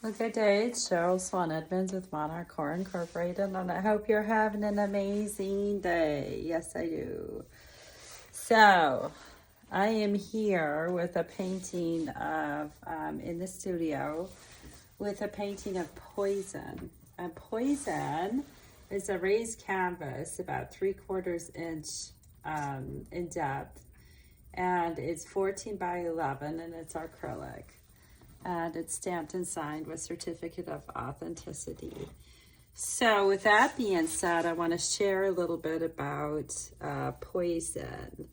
Well, good day. It's Cheryl Swan-Edmunds with Monarch Core Incorporated, and I hope you're having an amazing day. Yes, I do. So, I am here with a painting of, in the studio, with a painting of Poison. And Poison is a raised canvas, about 3/4 inch in depth, and it's 14 by 11, and it's acrylic. And it's stamped and signed with certificate of authenticity. So with that being said, I want to share a little bit about Poison.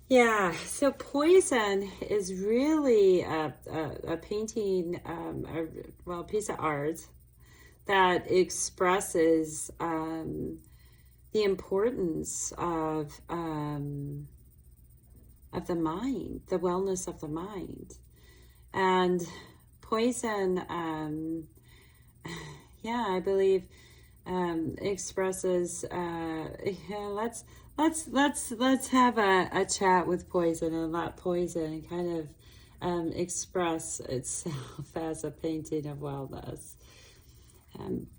Yeah, so Poison is really a painting, a piece of art that expresses the importance of the mind, the wellness of the mind. And Poison, I believe, expresses. Let's have a chat with Poison and let Poison kind of express itself as a painting of wellness.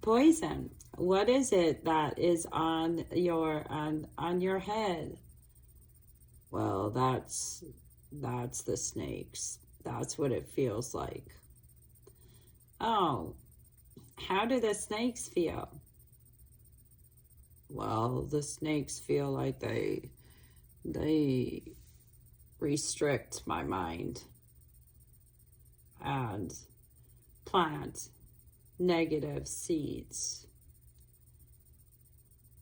Poison, what is it that is on your head? Well, that's the snakes. That's what it feels like. Oh, how do the snakes feel? Well, the snakes feel like they restrict my mind and plant negative seeds.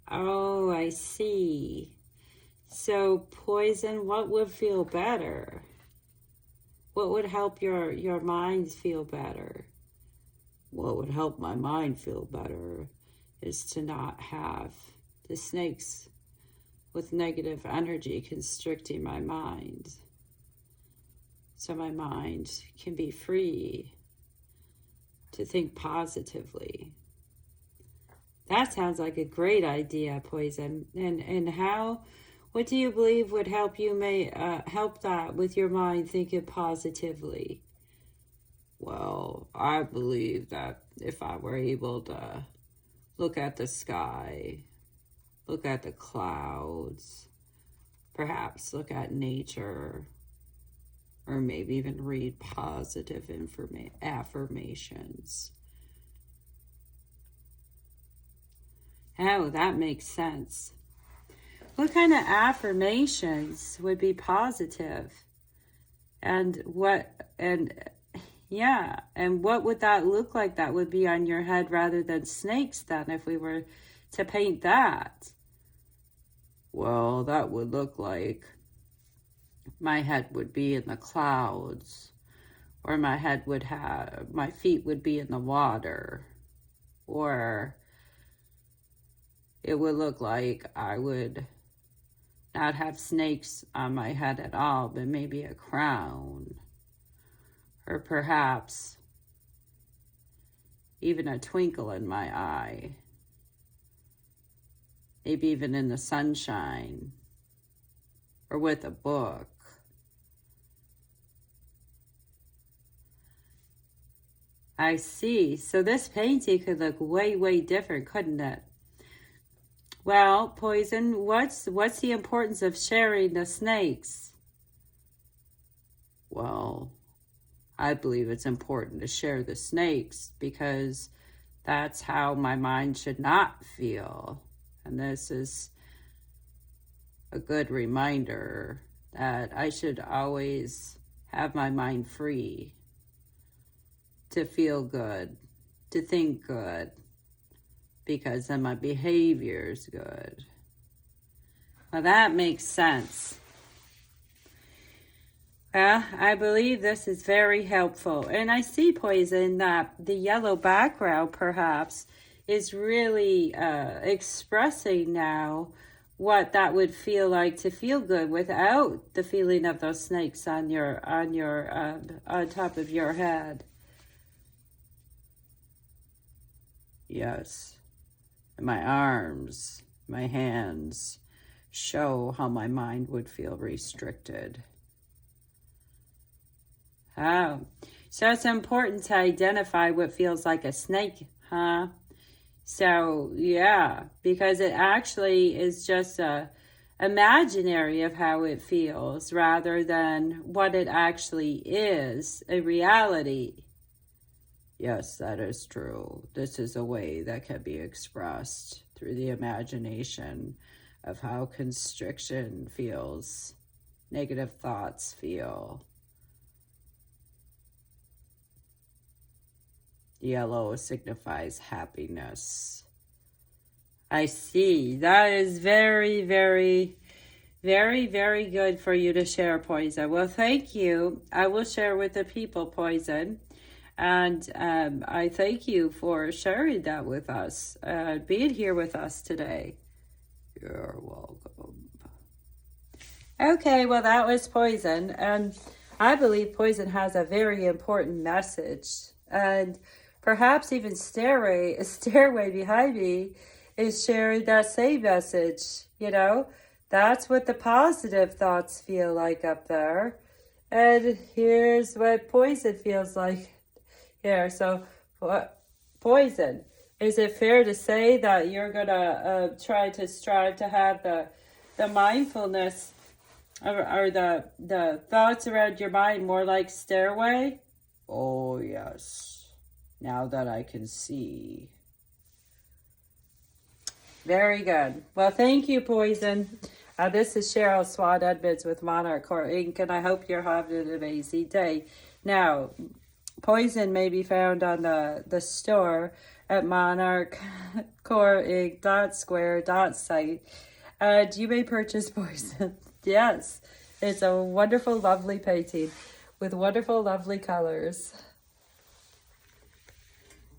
Oh, I see. So Poison, what would feel better? What would help your mind feel better? What would help my mind feel better is to not have the snakes with negative energy constricting my mind. So my mind can be free to think positively. That sounds like a great idea, Poison. And what do you believe would help you help that with your mind thinking positively? Well, I believe that if I were able to look at the sky, look at the clouds, perhaps look at nature, or maybe even read positive affirmations. Oh, that makes sense. What kind of affirmations would be positive? And what would that look like that would be on your head rather than snakes then, if we were to paint that? Well, that would look like my head would be in the clouds, or my feet would be in the water, or it would look like I would not have snakes on my head at all, but maybe a crown, or perhaps even a twinkle in my eye, maybe even in the sunshine, or with a book. I see. So this painting could look way, way different, couldn't it? Well, Poison, what's the importance of sharing the snakes? Well, I believe it's important to share the snakes because that's how my mind should not feel. And this is a good reminder that I should always have my mind free to feel good, to think good, because then my behavior is good. Well, that makes sense. I believe this is very helpful. And I see, Poison, that the yellow background perhaps is really expressing now what that would feel like to feel good without the feeling of those snakes on top of your head. Yes. My arms, my hands show how my mind would feel restricted. Oh, So it's important to identify what feels like a snake, huh? So, yeah, because it actually is just a imaginary of how it feels rather than what it actually is, a reality. Yes, that is true. This is a way that can be expressed through the imagination of how constriction feels, negative thoughts feel. Yellow signifies happiness. I see. That is very, very, very, very good for you to share, Poison. Well, thank you. I will share with the people, Poison. And I thank you for sharing that with us, being here with us today. You're welcome. Okay, well, that was Poison. And I believe Poison has a very important message. And perhaps even Stairway behind me is sharing that same message. You know, that's what the positive thoughts feel like up there. And here's what Poison feels like here. So, Poison, is it fair to say that you're going to try to strive to have the mindfulness or the thoughts around your mind more like Stairway? Oh, yes. Now that I can see. Very good. Well, thank you, Poison. This is Cheryl Swan-Edmunds with Monarch Core Inc., and I hope you're having an amazing day. Now, Poison may be found on the store at monarchcoreinc.square.site, and you may purchase Poison. Yes, it's a wonderful, lovely painting with wonderful, lovely colors.